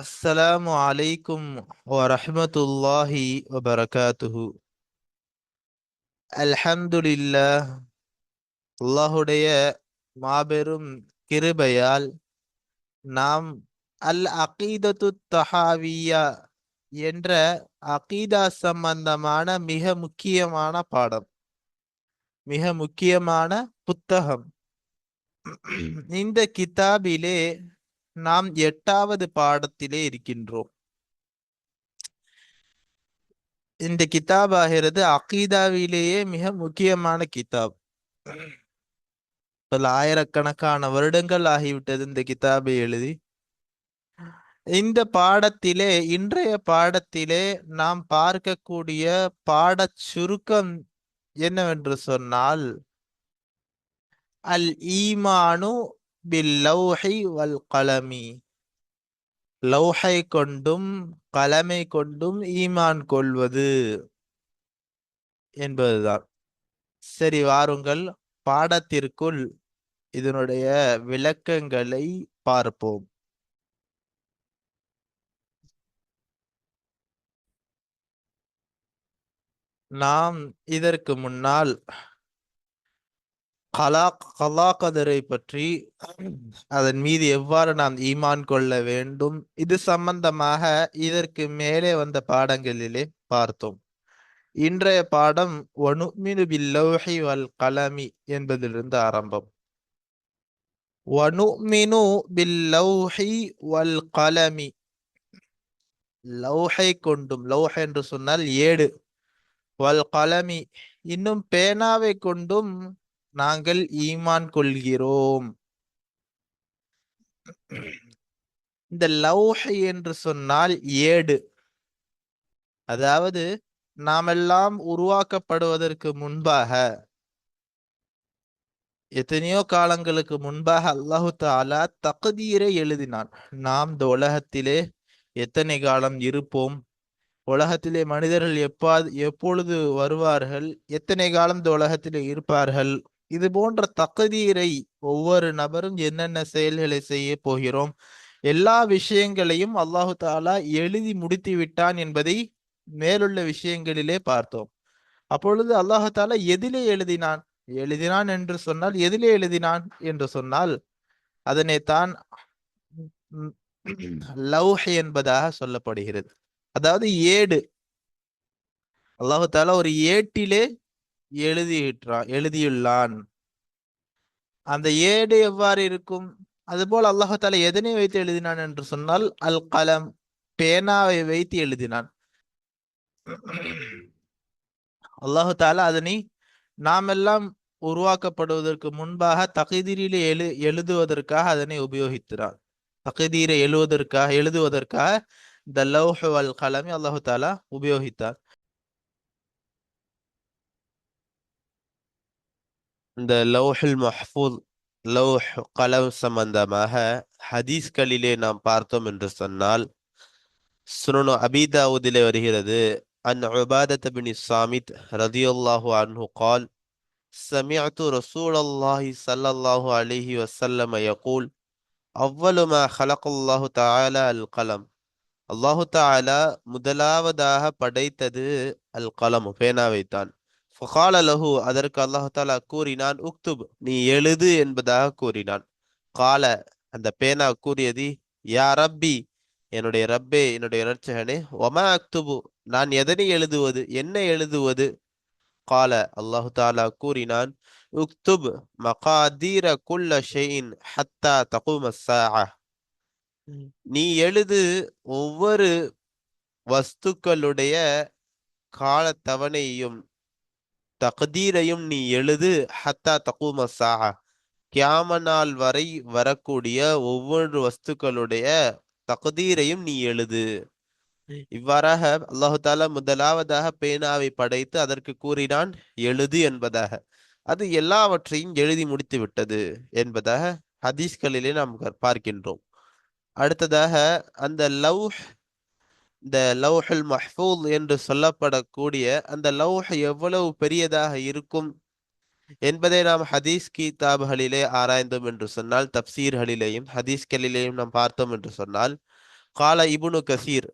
அஸ்ஸலாமு அலைக்கும் வரஹ்மத்துல்லாஹி வபரகாத்துஹு. அல்ஹம்துலில்லாஹ். அல்லாஹுடைய மாபெரும் கிருபையால் நாம் அல் அகீதத்து தஹாவியா என்ற அகீதா சம்பந்தமான மிக முக்கியமான பாடம், மிக முக்கியமான புத்தகம். இந்த கிதாபிலே நாம் 8வது பாடத்திலே இருக்கின்றோம். இந்த கிதாப் ஆகிறது அகீதாவிலேயே மிக முக்கியமான கிதாப். பல ஆயிரக்கணக்கான வருடங்கள் ஆகிவிட்டது இந்த கிதாபை எழுதி. இந்த பாடத்திலே, இன்றைய பாடத்திலே நாம் பார்க்கக்கூடிய பாடச் சுருக்கம் என்னவென்று சொன்னால், அல் ஈமானு பில் லௌஹி வல் கலமி. லௌஹை கொண்டும் கலமை கொண்டும் ஈமான் கொள்வது என்பதுதான். சரி, வாருங்கள் பாடத்திற்குள் இதனுடைய விளக்கங்களை பார்ப்போம். நாம் இதற்கு முன்னால் கலாகதரை பற்றி, அதன் மீது எவ்வாறு நாம் ஈமான் கொள்ள வேண்டும், இது சம்பந்தமாக இதற்கு மேலே வந்த பாடங்களிலே பார்த்தோம். இன்றைய பாடம் வனுமினு பில்லௌஹி வல் கலமி என்பதிலிருந்து ஆரம்பம். வனுமினு பில்லௌஹி வல் கலமி. லௌஹை கொண்டும், லௌஹ் என்று சொன்னால் ஏடு, வல் கலமி இன்னும் பேனாவை கொண்டும் நாங்கள் ஈமான் கொள்கிறோம். இந்த லௌஹ் என்று சொன்னால் ஏடு, அதாவது நாமெல்லாம் உருவாக்கப்படுவதற்கு முன்பாக, எத்தனையோ காலங்களுக்கு முன்பாக அல்லாஹு தஆலா தக்தீரை எழுதினான். நாம் இந்த உலகத்திலே எத்தனை காலம் இருப்போம், உலகத்திலே மனிதர்கள் எப்பொழுது வருவார்கள், எத்தனை காலம் இந்த உலகத்திலே இருப்பார்கள், இது போன்ற தக்தீரை, ஒவ்வொரு நபரும் என்னென்ன செயல்களை செய்ய போகிறோம், எல்லா விஷயங்களையும் அல்லாஹு தஆலா எழுதி முடித்து விட்டான் என்பதை மேலுள்ள விஷயங்களிலே பார்த்தோம். அப்பொழுது அல்லாஹு தஆலா எதிலே எழுதினான், எழுதினான் என்று சொன்னால் எதிலே எழுதினான் என்று சொன்னால் அதனைத்தான் லௌஹ் என்பதாக சொல்லப்படுகிறது. அதாவது ஏடு. அல்லாஹு தஆலா ஒரு ஏட்டிலே எழுதியுள்ளான். அந்த ஏடு எவ்வாறு இருக்கும்? அதுபோல் அல்லாஹு தஆலா எதனை வைத்து எழுதினான் என்று சொன்னால் அல் கலம், பேனாவை வைத்து எழுதினான். அல்லாஹு தஆலா அதனை நாமெல்லாம் உருவாக்கப்படுவதற்கு முன்பாக தக்தீரிலே எழுதுவதற்காக அதனை உபயோகிக்கிறார். தக்தீரை எழுதுவதற்காக இந்த லௌஹ் வல் கலமி அல்லாஹு தஆலா உபயோகித்தார். இந்த லௌஹுல் மஹ்ஃபூஸ், லௌஹ் கலம் சம்பந்தமாக ஹதீஸ்களிலே நாம் பார்த்தோம் என்று சொன்னால், சுனனு அபீ தாவூதிலே வருகிறது, அன் உபாதத் பின் ஸாமித் ரலியல்லாஹு அன்ஹு قال سمعت رسول الله صلى الله عليه وسلم يقول أول ما خلق الله تعالى القلم. அல்லாஹு தஆலா முதலாவதாக படைத்தது அல் கலம், பேனாவைத்தான். ஃபகால லஹு, அதற்கு அல்லாஹு தஆலா கூறினான், உக்துப், நீ எழுது என்பதாக கூறினான். கால, அந்த பேனா கூறியது, யா ரப்பி, என்னுடைய ரப்பே, என்னுடைய இரட்சகனே, வமா அக்துபு, நான் எதனை எழுதுவது, என்ன எழுதுவது? கால, அல்லாஹு தஆலா கூறினான், உக்துப் மகாதீர குல்ல ஷைஇன் ஹத்தா தகூம ஸாஅ. நீ எழுது ஒவ்வொரு வஸ்துக்களுடைய காலத்தவணையும் தக்தீரையும் நீ எழுது, ஹத்தா தகூம ஸாஅ, கியாம நாள் வரை வரக்கூடிய ஒவ்வொரு வஸ்துக்களுடைய தக்தீரையும் நீ எழுது. இவ்வாறாக அல்லாஹு தாலா முதலாவதாக பேனாவை படைத்து அதற்கு கூறினான் எழுது என்பதாக. அது எல்லாவற்றையும் எழுதி முடித்து விட்டது என்பதாக ஹதீஸ்களிலே நாம் பார்க்கின்றோம். அடுத்ததாக அந்த இந்த லௌஹுல் மஹ்ஃபூஸ் என்று சொல்லப்படக்கூடிய அந்த லௌஹ் எவ்வளவு பெரியதாக இருக்கும் என்பதை நாம் ஹதீஸ் கிதாபுகளிலே ஆராய்ந்தோம் என்று சொன்னால், தப்சீர்களிலேயும் ஹதீஸ்களிலேயும் நாம் பார்த்தோம் என்று சொன்னால், கால இப்னு கசீர்,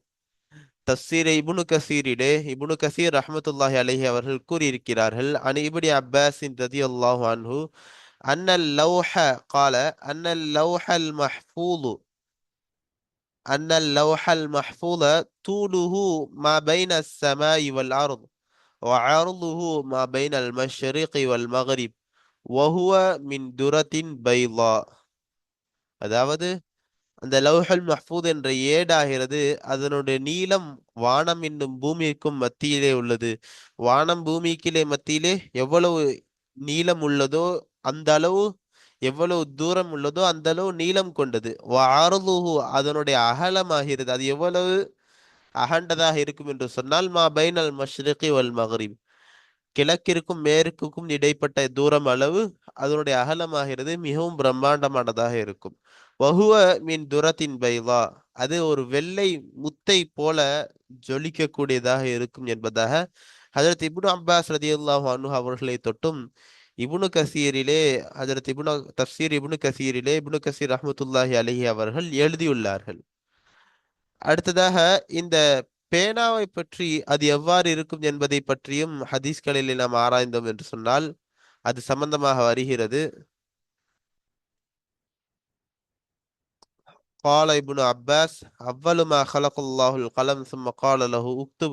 தஃசீர் இப்னு கசீரிலே இப்னு கசீர் ரஹ்மத்துல்லாஹி அலைஹி அவர்கள் கூறியிருக்கிறார்கள், அன் இப்னி அப்பாஸின் ரலியல்லாஹு அன்ஹு அன்னல் லௌஹ கால அன்னல் லௌஹல் மஹ்ஃபூது அன்னல் லௌஹல் மஹ்ஃபூத தூலுஹு மா பைன ஸமாஇ வல் அர்த் وعرضه ما بين المشرق والمغرب وهو من درة بيضاء. அதாவது அந்த லௌஹல் மஹ்ஃபூத் என்ற ஏடாகிறது அதனுடைய நீளம் வானம் என்னும் பூமிக்கும் மத்தியிலே உள்ளது. வானம் பூமிக்கிலே மத்தியிலே எவ்வளவு நீளம் உள்ளதோ அந்த அளவு, எவ்வளவு தூரம் உள்ளதோ அந்த அளவு நீளம் கொண்டது. வஅர்துஹு அதனுடைய அகலமாகிறது, அது எவ்வளவு அகண்டதாக இருக்கும் என்று சொன்னால் மா பைனல் மஷ்ரிகி வல் மக்ரிப் கிழக்கிற்கும் மேற்குக்கும் இடைப்பட்ட தூரம் அளவு அதனுடைய அகலமாகிறது மிகவும் பிரம்மாண்டமானதாக இருக்கும். வஹுவ மின் துரத்தின் பைலா அது ஒரு வெள்ளை முத்தை போல ஜொலிக்கக்கூடியதாக இருக்கும் என்பதாக ஹஜரத் இப்னு அப்பாஸ் ரதியல்லாஹு அன்ஹு அவர்களை தொட்டும் இப்னு கசீரிலே ஹஜரத் இப்னு தஃப்சீர் இப்னு கசீரிலே இப்னு கசீர் ரஹ்மத்துல்லாஹி அலைஹி அவர்கள் எழுதியுள்ளார்கள். அடுத்ததாக இந்த பேனாவை பற்றி அது எவ்வாறு இருக்கும் என்பதை பற்றியும் ஹதீஸ்களில் நாம் ஆராய்ந்தோம் என்று சொன்னால் அது சம்பந்தமாக வருகிறது. قال ابن عباس أول ما خلق الله القلم ثم قال له اكتب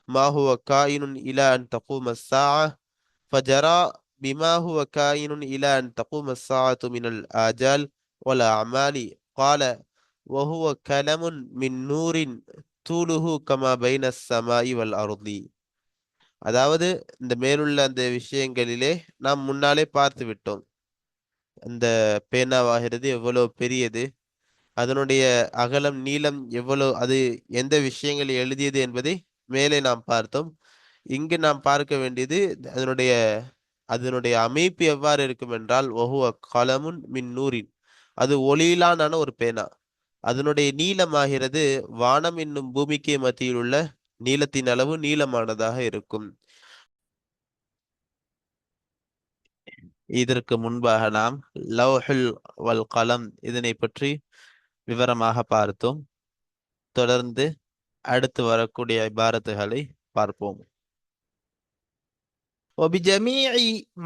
ما هو كائن إلى أن تقوم الساعة فجرى بما هو كائن إلى أن تقوم الساعة من الآجال والأعمال. قال وهو كلم من نور طوله كما بين السماء والأرض. அதாவது இந்த மேலுள்ள அந்த விஷயங்களிலே நாம் முன்னாலே பார்த்து விட்டோம். அந்த பேனாவாகிறது எவ்வளவு பெரியது, அதனுடைய அகலம் நீளம் எவ்வளவு, அது எந்த விஷயங்களை எழுதியது என்பதை மேலே நாம் பார்த்தோம். இங்கு நாம் பார்க்க வேண்டியது அதனுடைய அதனுடைய அமைப்பு எவ்வாறு இருக்கும் என்றால் ஒஹுவ கலமுன் மின் நூரின் அது ஒளியிலான ஒரு பேனா. அதனுடைய நீளமாகிறது வானம் என்னும் பூமிக்கு மத்தியில் உள்ள நீளத்தின் அளவு நீளமானதாக இருக்கும். இதற்கு முன்பாக நாம் லவ்ஹுல் வல் கலம் இதனை பற்றி விவரமாக பார்த்தோம். தொடர்ந்து அடுத்து வரக்கூடிய இபாரத்துகளை பார்ப்போம். وبجميع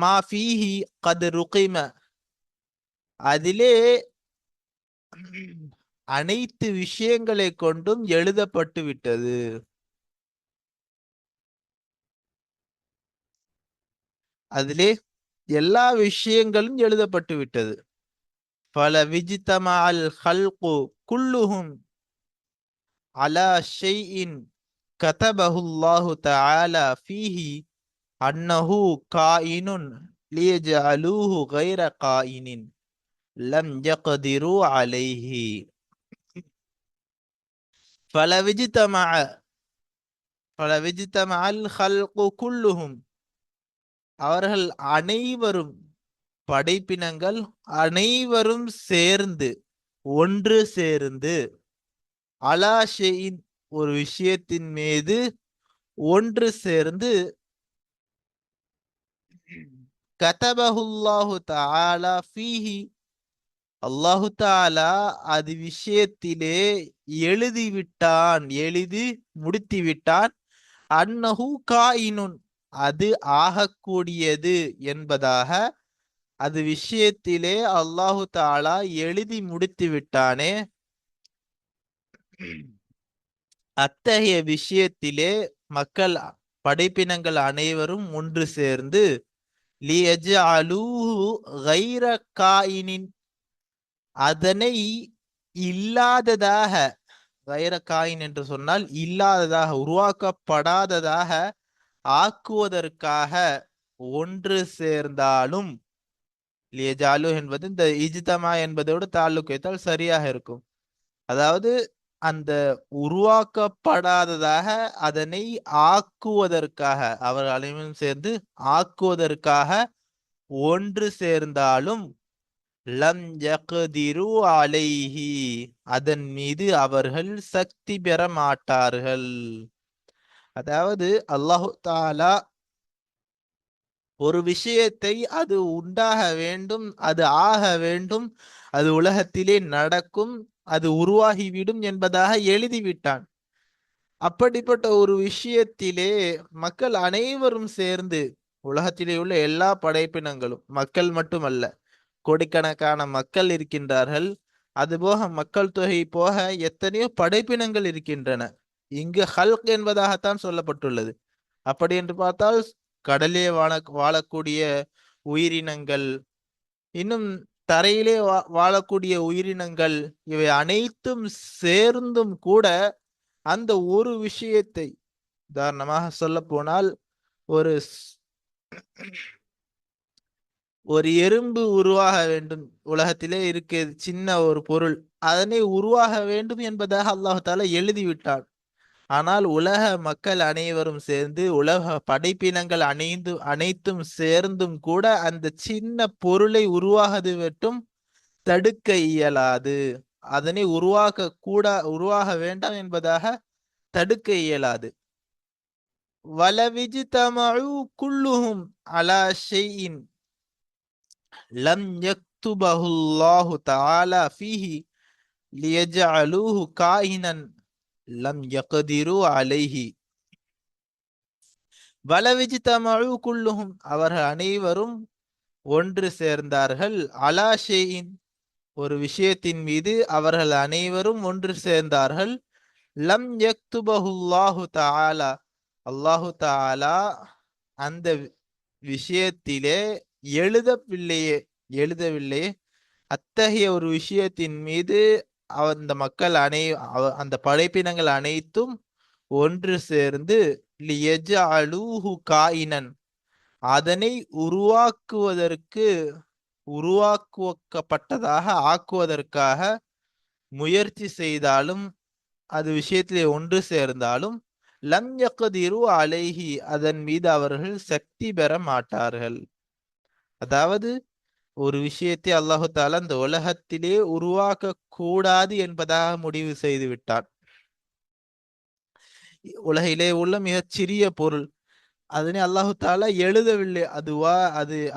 ما فيه قد رقم அதிலே அனைத்து விஷயங்களை கொண்டும் எழுதப்பட்டு விட்டது. அதிலே எல்லா விஷயங்களும் எழுதப்பட்டு விட்டது. பல விஜித்தமால் ஹல்கு குல்லுஹும் அலா ஷைஇன் கதபஹுல்லாஹு தஆலா ஃபீஹி அன்னஹு காயினுன் லியஜஅலூஹு கைர காயினின் லம் யக்திரு அலைஹி. பல விஜித்தமால் ஹல்கு குல்லுஹும் அவர்கள் அனைவரும், படைப்பினங்கள் அனைவரும் சேர்ந்து, ஒன்று சேர்ந்து, அலாஷையின் ஒரு விஷயத்தின் மீது ஒன்று சேர்ந்து, கதபஹுல்லாஹு தஆலா ஃபீஹி அல்லாஹு தஆலா அது விஷயத்திலே எழுதிவிட்டான், எழுதி முடித்துவிட்டான். அன்னஹு காயினுன் அது ஆகக்கூடியது என்பதாக அது விஷயத்திலே அல்லாஹு தஆலா எழுதி முடித்து விட்டானே. அத்தகைய விஷயத்திலே மக்கள், படைப்பினங்கள் அனைவரும் ஒன்று சேர்ந்து லியஜஅலூஹு கைர காயினின் அதனை இல்லாததாக, கைர காயின் என்று சொன்னால் இல்லாததாக, உருவாக்கப்படாததாக ஆக்குவதற்காக ஒன்று சேர்ந்தாலும், லியஜாலு என்பது இந்த இஜ்தமா என்பதோடு தாலுக்கு வைத்தால் சரியாக இருக்கும். அதாவது அந்த உருவாக்கப்படாததாக அதனை ஆக்குவதற்காக, அவர்கள் அனைவரும் சேர்ந்து ஆக்குவதற்காக ஒன்று சேர்ந்தாலும் லம் யக்திரு அலைஹி அதன் மீது அவர்கள் சக்தி பெற மாட்டார்கள். அதாவது அல்லாஹு தஆலா ஒரு விஷயத்தை அது உண்டாக வேண்டும், அது ஆக வேண்டும், அது உலகத்திலே நடக்கும், அது உருவாகிவிடும் என்பதாக எழுதிவிட்டான். அப்படிப்பட்ட ஒரு விஷயத்திலே மக்கள் அனைவரும் சேர்ந்து, உலகத்திலே உள்ள எல்லா படைப்பினங்களும், மக்கள் மட்டுமல்ல, கோடிக்கணக்கான மக்கள் இருக்கின்றார்கள். அதுபோக மக்கள் தொகை போக எத்தனையோ படைப்பினங்கள் இருக்கின்றன. இங்கு ஹல்க் என்பதாகத்தான் சொல்லப்பட்டுள்ளது. அப்படி என்று பார்த்தால் கடலே வாழக்கூடிய உயிரினங்கள், இன்னும் தரையிலே வாழக்கூடிய உயிரினங்கள், இவை அனைத்தும் சேர்ந்தும் கூட அந்த ஒரு விஷயத்தை, உதாரணமாக சொல்ல போனால், ஒரு ஒரு எறும்பு உருவாக வேண்டும், உலகத்திலே இருக்க சின்ன ஒரு பொருள், அதனை உருவாக வேண்டும் என்பதாக அல்லாஹ் தாலா எழுதிவிட்டான். ஆனால் உலக மக்கள் அனைவரும் சேர்ந்து, உலக படைப்பினங்கள் அனைத்தும் சேர்ந்தும் கூட அந்த சின்ன பொருளை உருவாகது மட்டும் தடுக்க இயலாது. அதனை உருவாக வேண்டாம் என்பதாக தடுக்க இயலாது. வலவிஜ்தமஉ குல்லுஹும் அலா ஷைஇன் லம் யக்துபஹுல்லாஹு தஆலா ஃபீஹி லியஜஅலூஹு காயினன் லம் யக்திரு அலைஹி. வலவிஜ்தமஉ குல்லுஹும், அவர்கள் அனைவரும் ஒன்று சேர்ந்தார்கள். அலா ஷைஇன், ஒரு விஷயத்தின் மீது அவர்கள் அனைவரும் ஒன்று சேர்ந்தார்கள். லம் யக்துபஹுல்லாஹு தஆலா, அல்லாஹு தஆலா அந்த விஷயத்திலே எழுதவில்லையே. அத்தகைய ஒரு விஷயத்தின் மீது அந்த மக்கள் அந்த படைப்பினங்கள் அனைத்தும் ஒன்று சேர்ந்து லியஜஅலூஹு காயினன், அதனை உருவாக்கப்பட்டதாக ஆக்குவதற்காக முயற்சி செய்தாலும், அது விஷயத்திலே ஒன்று சேர்ந்தாலும், லம் யக்திரு அலைஹி, அதன் மீது அவர்கள் சக்தி பெற மாட்டார்கள். அதாவது ஒரு விஷயத்தை அல்லாஹு தாலா இந்த உலகத்திலே உருவாக்க கூடாது என்பதாக முடிவு செய்து விட்டான். உலகிலே உள்ள மிகச் சிறிய பொருள், அதனை அல்லாஹு தாலா எழுதவில்லை.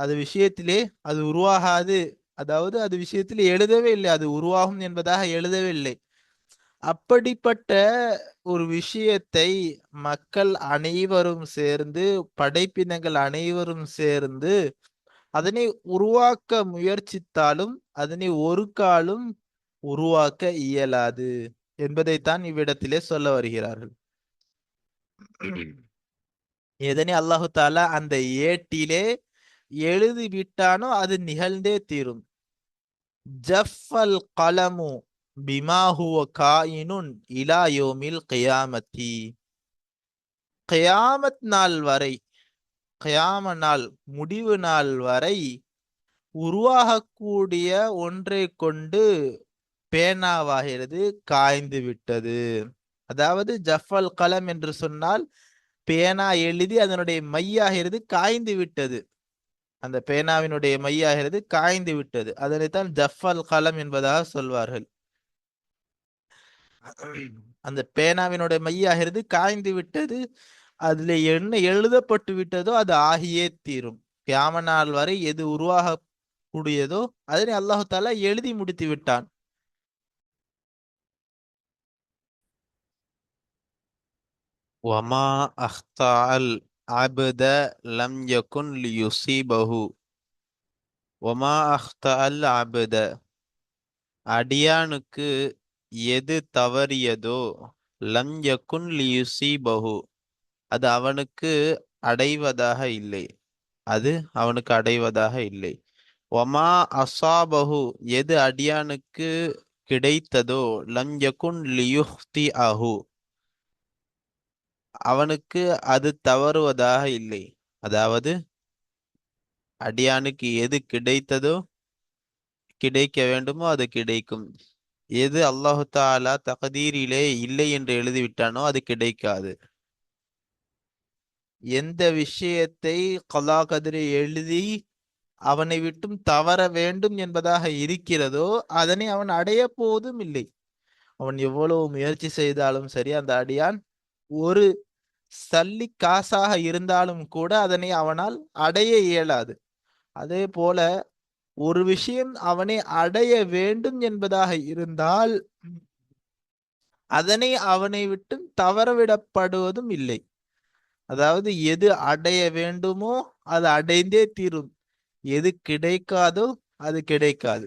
அது விஷயத்திலே அது உருவாகாது, அதாவது அது விஷயத்திலே எழுதவே இல்லை, அது உருவாகும் என்பதாக எழுதவில்லை. அப்படிப்பட்ட ஒரு விஷயத்தை மக்கள் அனைவரும் சேர்ந்து, படைப்பினங்கள் அனைவரும் சேர்ந்து அதனை உருவாக்க முயற்சித்தாலும் அதனை ஒரு காலும் உருவாக்க இயலாது என்பதைத்தான் இவ்விடத்திலே சொல்ல வருகிறார்கள். எதனை அல்லாஹு தாலா அந்த ஏட்டிலே எழுதி விட்டானோ அது நிகழ்ந்தே தீரும். ஜஃபல் கலமு பிமா ஹுவ காயினுன் இலா யௌமில் கியாமத்தி. கியாமத் நாள் வரை, கியாம நாள், முடிவு நாள் வரை உருவாகக்கூடிய ஒன்றை கொண்டு பேனாவாகிறது காய்ந்து விட்டது. அதாவது ஜஃபல் கலம் என்று சொன்னால் பேனா எழுதி அதனுடைய மையாகிறது காய்ந்து விட்டது. அந்த பேனாவினுடைய மையாகிறது காய்ந்து விட்டது. அதனைத்தான் ஜஃபல் கலம் என்பதாக சொல்வார்கள். அந்த பேனாவினுடைய மையாகிறது காய்ந்து விட்டது. அதுல என்ன எழுதப்பட்டு விட்டதோ அது ஆகியே தீரும். கியாம நாள் வரை எது உருவாக கூடியதோ அதனை அல்லாஹு தாலா எழுதி முடித்து விட்டான். வமா அஹ்தால் அபத லம் யகுன் லியுசீபஹு. வமா அஹ்தால் அபத, அடியானுக்கு எது தவறியதோ, லம் யகுன் லியுசீபஹு, அது அவனுக்கு அடைவதாக இல்லை. அது அவனுக்கு அடைவதாக இல்லை. ஒமா அசாபஹு, எது அடியானுக்கு கிடைத்ததோ, லம் யகுன் லியுஹ்தி அஹு, அவனுக்கு அது தவறுவதாக இல்லை. அதாவது அடியானுக்கு எது கிடைத்ததோ, கிடைக்க வேண்டுமோ அது கிடைக்கும். எது அல்லாஹு தாலா தகதீரிலே இல்லை என்று எழுதிவிட்டானோ அது கிடைக்காது. எந்த விஷயத்தை கலா கதிரை எழுதி அவனை விட்டும் தவற வேண்டும் என்பதாக இருக்கிறதோ அதனை அவன் அடைய போவதும் இல்லை. அவன் எவ்வளவு முயற்சி செய்தாலும் சரி, அந்த அடியான் ஒரு சல்லி காசாக இருந்தாலும் கூட அதனை அவனால் அடைய இயலாது. அதே போல ஒரு விஷயம் அவனை அடைய வேண்டும் என்பதாக இருந்தால் அதனை அவனை விட்டு தவறவிடப்படுவதும் இல்லை. அதாவது எது அடைய வேண்டுமோ அது அடைந்தே தீரும், எது கிடைக்காதோ அது கிடைக்காது.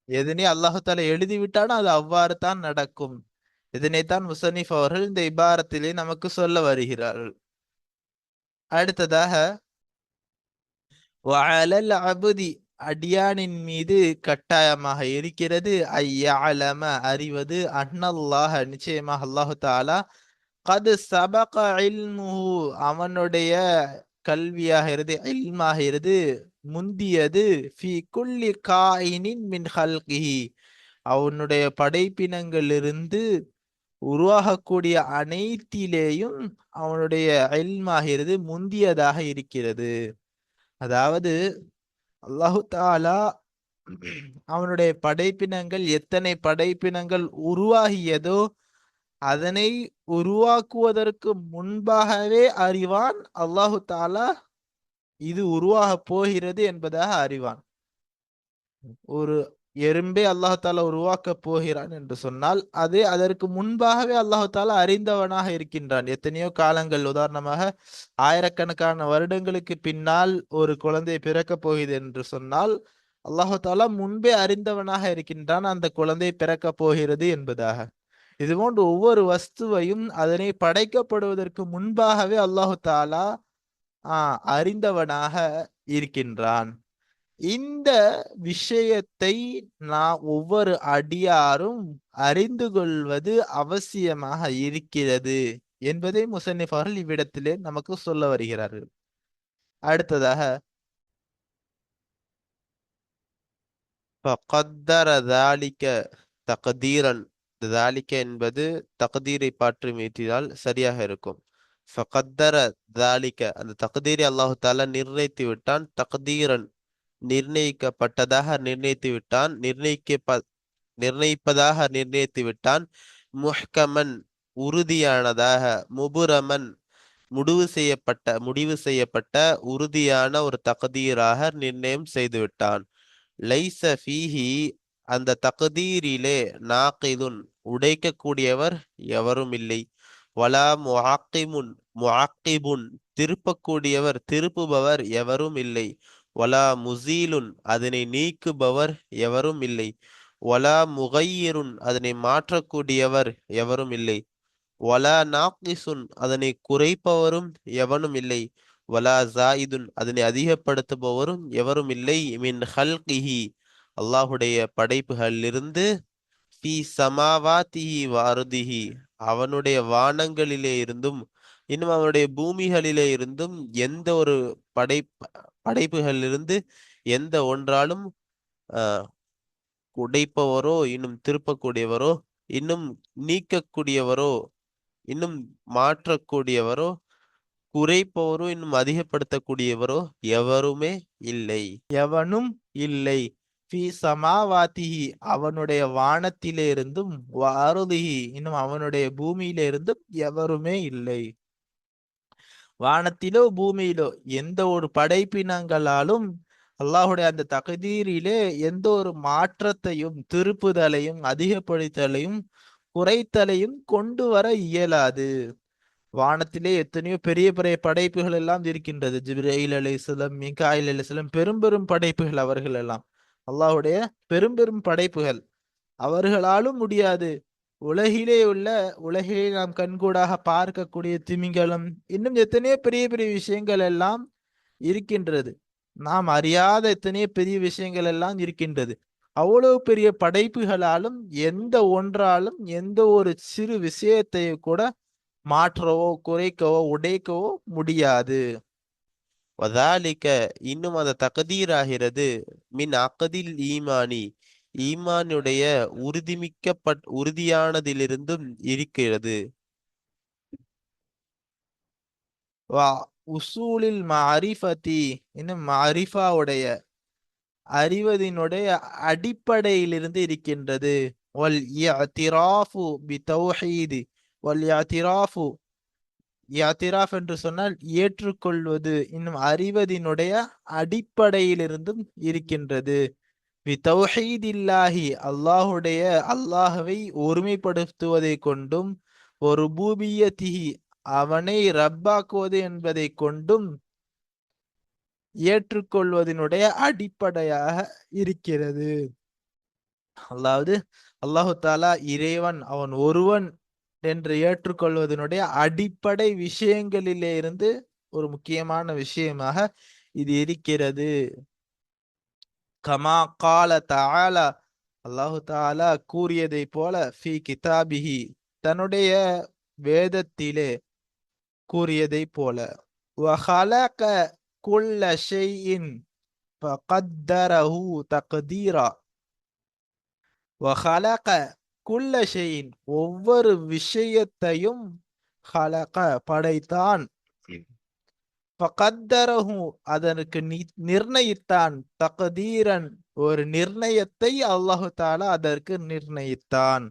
எதனை அல்லாஹால எழுதிவிட்டானோ அது அவ்வாறு தான் நடக்கும். இதனைத்தான் முசன்னிஃப் அவர்கள் இந்த இபாரத்திலே நமக்கு சொல்ல வருகிறார்கள். அடுத்ததாக வஅலல் அபதி, அடியானின் மீது கட்டாயமாக இருக்கிறது, ஐயஅலம அறிவது, அன்னல்லாஹ நிச்சயமாக அல்லாஹு தஆலா, கத் சபக இல்முஹு அவனுடைய கல்வியாகிறது, இல்மாகிறது முந்தியது, ஃபி குல்லி காயினின் மின் ஹல்கிஹி அவனுடைய படைப்பினங்களிலிருந்து உருவாகக்கூடிய அனைத்திலேயும் அவனுடைய இல்மாகிறது முந்தியதாக இருக்கிறது. அதாவது அல்லாஹு தாலா அவனுடைய படைப்பினங்கள் எத்தனை படைப்பினங்கள் உருவாகியதோ அதனை உருவாக்குவதற்கு முன்பாகவே அறிவான் அல்லாஹு தாலா இது உருவாக போகிறது என்பதாக அறிவான். ஒரு எறும்பை அல்லாஹு தாலா உருவாக்க போகிறான் என்று சொன்னால் அது அதற்கு முன்பாகவே அல்லாஹு தாலா அறிந்தவனாக இருக்கின்றான். எத்தனையோ காலங்கள், உதாரணமாக ஆயிரக்கணக்கான வருடங்களுக்கு பின்னால் ஒரு குழந்தை பிறக்கப் போகிறது என்று சொன்னால் அல்லாஹு தாலா முன்பே அறிந்தவனாக இருக்கின்றான் அந்த குழந்தை பிறக்கப் போகிறது என்பதாக. இதுபோன்று ஒவ்வொரு வஸ்துவையும் அதனை படைக்கப்படுவதற்கு முன்பாகவே அல்லாஹு தாலா அறிந்தவனாக இருக்கின்றான். இந்த விஷயத்தை நான் ஒவ்வொரு அடியாரும் அறிந்து கொள்வது அவசியமாக இருக்கிறது என்பதை முசன்னிஃப் அவர்கள் இவ்விடத்திலே நமக்கு சொல்ல வருகிறார்கள். அடுத்ததாக فقدر ذلك تقديرا, ذلك என்பது தக்தீரை பாற்று மீட்டினால் சரியாக இருக்கும். ஃபகத்தர ذلك, அந்த தக்தீரை அல்லாஹு தாலா நிர்ணயித்து விட்டான். தக்தீரன் நிர்ணயிக்கப்பட்டதாக நிர்ணயித்து விட்டான், நிர்ணயிப்பதாக நிர்ணயித்து விட்டான். முஹ்கமன் உறுதியானதாக, முபுரமன் முடிவு செய்யப்பட்ட உறுதியான ஒரு தக்தீராக நிர்ணயம் செய்து விட்டான். லைஸ ஃபீஹி, அந்த தக்தீரிலே நாகிதுன் உடைக்கக்கூடியவர் எவரும் இல்லை. வலா முஆக்கிபுன் திருப்புபவர் எவரும் இல்லை. வலா முசீலுன் அதனை நீக்குபவர் எவரும் இல்லை. வலா முகையிருன் அதனை மாற்றக்கூடியவர் எவரும் இல்லை. வலா நாக்கிசுன் அதனை குறைப்பவரும் எவனும் இல்லை. வலா ஜாயிதுன் அதனை அதிகப்படுத்துபவரும் எவரும் இல்லை. மின் ஹல்கிஹி அல்லாஹுடைய படைப்புகளிலிருந்து, ஃபி சமாவாத்திஹி வாருதிஹி அவனுடைய வானங்களிலே இருந்தும் இன்னும் அவனுடைய பூமிகளிலே இருந்தும் எந்த ஒரு படைப்புகளிலிருந்து எந்த ஒன்றாலும் உடைப்பவரோ இன்னும் திருப்பக்கூடியவரோ இன்னும் நீக்கக்கூடியவரோ இன்னும் மாற்றக்கூடியவரோ குறைப்பவரோ இன்னும் அதிகப்படுத்தக்கூடியவரோ எவருமே இல்லை, எவனும் இல்லை. ஃபி சமாவாத்திஹி அவனுடைய வானத்திலே இருந்தும், வாருதிஹி இன்னும் அவனுடைய பூமியிலே இருந்தும் எவருமே இல்லை. வானத்திலோ பூமியிலோ எந்த ஒரு படைப்பினங்களாலும் அல்லாஹுடைய அந்த தக்தீரிலே எந்த ஒரு மாற்றத்தையும் திருப்புதலையும் அதிகப்படுத்தலையும் குறைத்தலையும் கொண்டு வர இயலாது. வானத்திலே எத்தனையோ பெரிய பெரிய படைப்புகள் எல்லாம் இருக்கின்றது. ஜிப்ரீல் அலைஹிஸ்ஸலாம், மீகாயில் அலைஹிஸ்ஸலாம், பெரும் பெரும் படைப்புகள் அவர்கள் எல்லாம் அல்லாஹுடைய பெரும் பெரும் படைப்புகள். அவர்களாலும் முடியாது. உலகிலே நாம் கண்கூடாக பார்க்கக்கூடிய திமிங்கலம், இன்னும் எத்தனையோ பெரிய பெரிய விஷயங்கள் எல்லாம் இருக்கின்றது. நாம் அறியாத எத்தனையோ பெரிய விஷயங்கள் எல்லாம் இருக்கின்றது. அவ்வளவு பெரிய படைப்புகளாலும் எந்த ஒன்றாலும் எந்த ஒரு சிறு விஷயத்தை கூட மாற்றவோ குறைக்கவோ உடைக்கவோ முடியாது. வதாலிக்க இன்னும் அந்த தக்தீராகிறது, மின் அகதில் ஈமானி ஈமானுடைய உறுதியானதிலிருந்தும் இருக்கிறது. உசூலில் மாரிஃபதி இன்னும் மாரிஃபாவுடைய அறிவதினுடைய அடிப்படையிலிருந்து இருக்கின்றது. வல் இஅ்திராஃபு பிதௌஹீத், வல் இஅ்திராஃபு இஅ்திராஃப் என்று சொன்னால் ஏற்றுக்கொள்வது, இன்னும் அறிவதினுடைய அடிப்படையிலிருந்தும் இருக்கின்றது. தௌஹீதில்லாஹி அல்லாஹுடைய அல்லாஹவை ஒருமைப்படுத்துவதை கொண்டும் ஒரு ரூபிய்யத்திஹி அவனை ரப்பாக்குவது என்பதை கொண்டும் ஏற்றுக்கொள்வதனுடைய அடிப்படையாக இருக்கிறது. அதாவது அல்லாஹு தாலா இறைவன் அவன் ஒருவன் என்று ஏற்றுக்கொள்வதனுடைய அடிப்படை விஷயங்களிலே இருந்து ஒரு முக்கியமான விஷயமாக இது இருக்கிறது. கமா கால தஆலா அல்லாஹு தாலா கூறியதை போல ஃபி கிதாபிஹி தன்னுடைய வேதத்திலே கூறியதை போல வஹலக குல்ல ஷைஇன் ஃபகத்தரஹு தக்தீரா வஹலக குல்ல ஷைஇன் ஒவ்வொரு விஷயத்தையும் ஹலக படைத்தான் ஃபகத்தரஹு அதற்கு நிர்ணயித்தான் தக்தீரன் ஒரு நிர்ணயத்தை அல்லாஹு தாலா அதற்கு நிர்ணயித்தான்.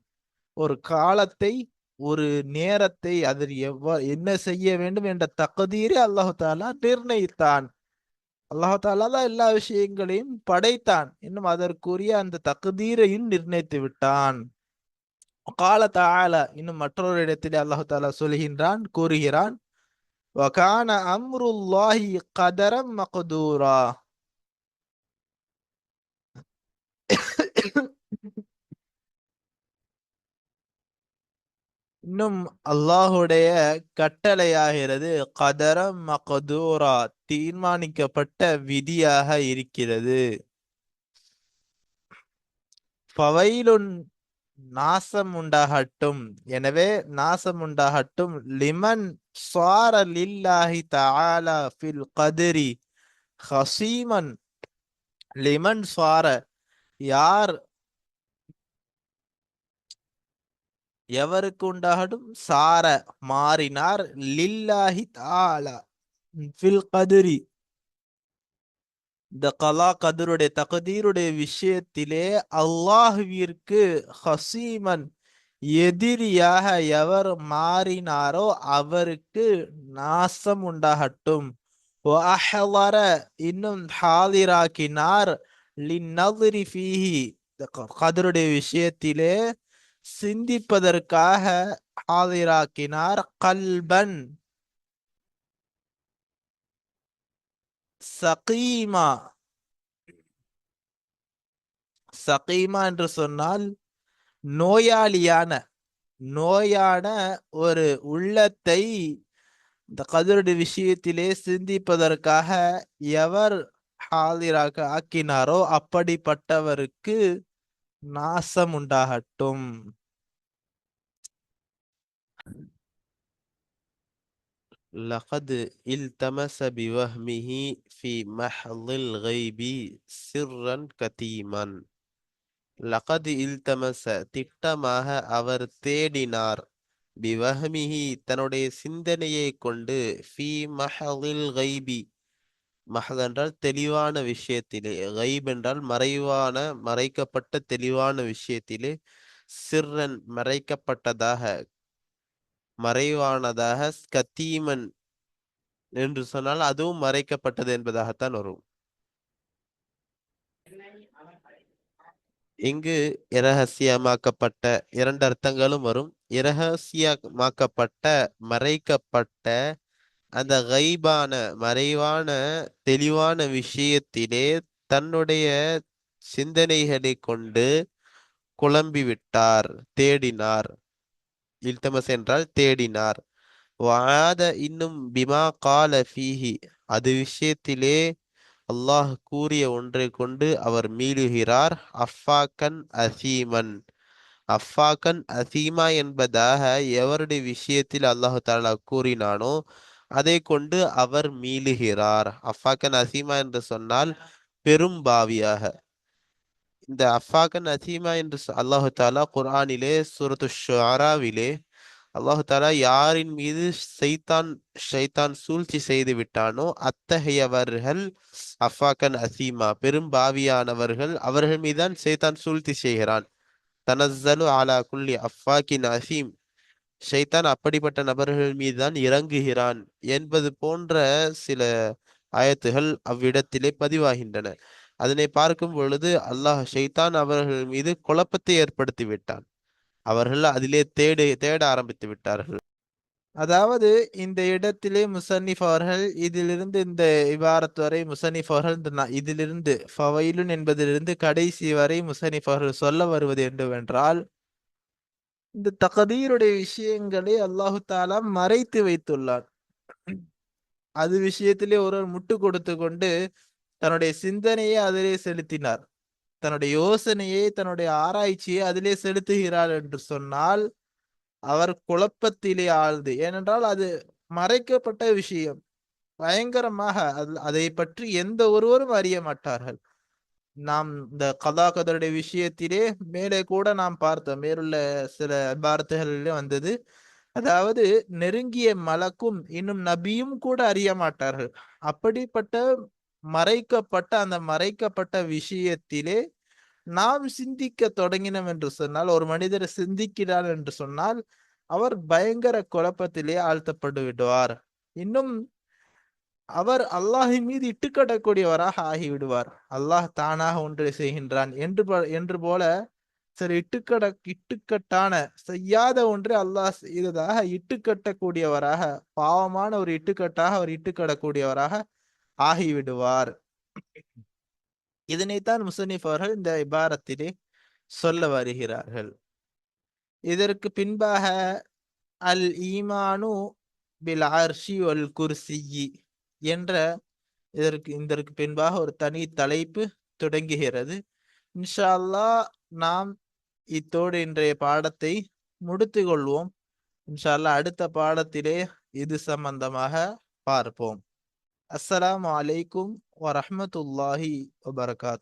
ஒரு காலத்தை ஒரு நேரத்தை அதில் என்ன செய்ய வேண்டும் என்ற தக்தீரை அல்லாஹு தாலா நிர்ணயித்தான். அல்லாஹு தாலா தான் எல்லா விஷயங்களையும் படைத்தான், இன்னும் அதற்குரிய அந்த தக்தீரையும் நிர்ணயித்து விட்டான். கால தஆலா இன்னும் மற்றொரு இடத்திலே அல்லாஹு தாலா சொல்கின்றான், கூறுகிறான், வகான அம்ருல்லாஹி கதரம் மக்தூரா. இன்னும் அல்லாஹுடைய கட்டளையாகிறது கதரம் மக்தூரா தீர்மானிக்கப்பட்ட விதியாக இருக்கிறது. ஃபவைலுன் நாசம் உண்டாகட்டும், எனவே நாசம் உண்டாகட்டும், லிமன் ஸார லில்லாஹி தஆலா ஃபில் கத்ரி ஹஸீமன். லிமன் ஸார யார் எவருக்கு உண்டாகட்டும், சார மாறினார், லில்லாஹி தஆலா ஃபில் கத்ரி இந்த கலா கதருடைய தக்தீருடைய விஷயத்திலே அல்லாஹ்விற்கு ஹசீமன் எதிரியாக எவர் மாறினாரோ அவருக்கு நாசம் உண்டாகட்டும். இன்னும் ஹாதிராக்கினார் லின்னத்ரி ஃபீஹி கதருடைய விஷயத்திலே சிந்திப்பதற்காக ஹாதிராக்கினார் கல்பன் சகீமா. சகீமா என்று சொன்னால் நோயாளியான ஒரு உள்ளத்தை இந்த கதருடைய விஷயத்திலே சிந்திப்பதற்காக எவர் ஹாதிராக ஆக்கினாரோ அப்படிப்பட்டவருக்கு நாசம் உண்டாகட்டும். لقد التمس بوهمه في محض الغيب سرا كتيما. லகது இல்தமச திட்டமாக அவர் தேடினார், பிவஹ்மிஹி தன்னுடைய சிந்தனையை கொண்டு, ஃபி மஹதில் கைபி மஹத் என்றால் தெளிவான விஷயத்திலே, கைப் என்றால் மறைக்கப்பட்ட தெளிவான விஷயத்திலே, சிர்ரன் மறைக்கப்பட்டதாக மறைவானதாக, கத்தீமன் என்று சொன்னால் அதுவும் மறைக்கப்பட்டது என்பதாகத்தான் வரும். இங்கு இரகசியமாக்கப்பட்ட இரண்டு அர்த்தங்களும் வரும். இரகசியமாக்கப்பட்ட மறைக்கப்பட்ட அந்த கைபான மறைவான தெளிவான விஷயத்திலே தன்னுடைய சிந்தனைகளை கொண்டு குழம்பிவிட்டார், தேடினார். இல்தமஸ் என்றால் தேடினார். வாத இன்னும் பிமா கால ஃபீஹி அது விஷயத்திலே அல்லாஹ் கூறிய ஒன்றை கொண்டு அவர் மீளுகிறார். அஃபாக்கன் அசீமன். அஃபாக்கன் அசீமா என்பதாக எவருடைய விஷயத்தில் அல்லாஹு தாலா கூறினானோ அதை கொண்டு அவர் மீளுகிறார். அஃபாக்கன் அசீமா என்று சொன்னால் பெரும்பாவியாக. இந்த அஃபாக்கன் அசீமா என்று அல்லாஹு தாலா குர்ஆனிலே சூரத்து ஷுஆராவிலே அல்லாஹு தாலா யாரின் மீது ஷைத்தான் சூழ்ச்சி செய்து விட்டானோ அத்தகையவர்கள் அஃபாக்கன் அசீமா பெரும்பாவியானவர்கள், அவர்கள் மீதான் ஷைத்தான் சூழ்ச்சி செய்கிறான். தனஸ்ஸலு அலா குல்லி அஃபாக்கின் அசீம். ஷைத்தான் அப்படிப்பட்ட நபர்கள் மீதுதான் இறங்குகிறான் என்பது போன்ற சில ஆயத்துகள் அவ்விடத்திலே பதிவாகின்றன. அதனை பார்க்கும் பொழுது அல்லாஹ் ஷைத்தான் அவர்கள் மீது குழப்பத்தை ஏற்படுத்தி விட்டான். அவர்கள் அதிலே தேட ஆரம்பித்து விட்டார்கள். அதாவது இந்த இடத்திலே முசன்னிஃப் அவர்கள் இதிலிருந்து இந்த இபாரத் வரை முசன்னிஃப் அவர்கள் இதிலிருந்து ஃபவைலுன் என்பதிலிருந்து கடைசி வரை முசன்னிஃப் அவர்கள் சொல்ல வருவது என்னவென்றால், இந்த தகதீருடைய விஷயங்களை அல்லாஹு தாலா மறைத்து வைத்துள்ளார். அது விஷயத்திலே ஒருவர் முட்டு கொடுத்து கொண்டு தன்னுடைய சிந்தனையை அதிலே செலுத்தினார், தன்னுடைய யோசனையை தன்னுடைய ஆராய்ச்சியை அதிலே செலுத்துகிறார் என்று சொன்னால் அவர் குழப்பத்திலே ஆழ்ந்து, ஏனென்றால் அது மறைக்கப்பட்ட விஷயம், பயங்கரமாக அதை பற்றி எந்த ஒருவரும் அறிய மாட்டார்கள். நாம் இந்த கதா கதருடைய விஷயத்திலே மேலே கூட நாம் பார்த்தோம், மேலுள்ள சில வார்த்தைகளிலே வந்தது. அதாவது நெருங்கிய மலக்கும் இன்னும் நபியும் கூட அறிய மாட்டார்கள். அப்படிப்பட்ட மறைக்கப்பட்ட அந்த மறைக்கப்பட்ட விஷயத்திலே நாம் சிந்திக்க தொடங்கினோம் என்று சொன்னால், ஒரு மனிதர் சிந்திக்கிறார் என்று சொன்னால் அவர் பயங்கர குழப்பத்திலே ஆழ்த்தப்பட்டு விடுவார். இன்னும் அவர் அல்லாஹின் மீது இட்டுக்கட்டக்கூடியவராக ஆகிவிடுவார். அல்லாஹ் தானாக ஒன்றை செய்கின்றான் என்று போல சில இட்டுக்கட்டான செய்யாத ஒன்றை அல்லாஹ் செய்ததாக இட்டுக்கட்டக்கூடியவராக, பாவமான ஒரு இட்டுக்கட்டாக அவர் இட்டுக்கடக்கூடியவராக ஆகிவிடுவார். இதனைத்தான் முசன்னிஃப் அவர்கள் இந்த இபாரத்திலே சொல்ல வருகிறார்கள். இதற்கு பின்பாக அல் ஈமானு பில் அர்ஷி வல் குர்சியி என்ற இதற்கு பின்பாக ஒரு தனி தலைப்பு தொடங்குகிறது. இன்ஷா அல்லாஹ் நாம் இத்தோடு இன்றைய பாடத்தை முடித்து கொள்வோம். இன்ஷா அல்லாஹ் அடுத்த பாடத்திலே இது சம்பந்தமாக பார்ப்போம். அஸ்ஸலாமு அலைக்கும் வரஹ்மத்துல்லாஹி வபரகாத்துஹு.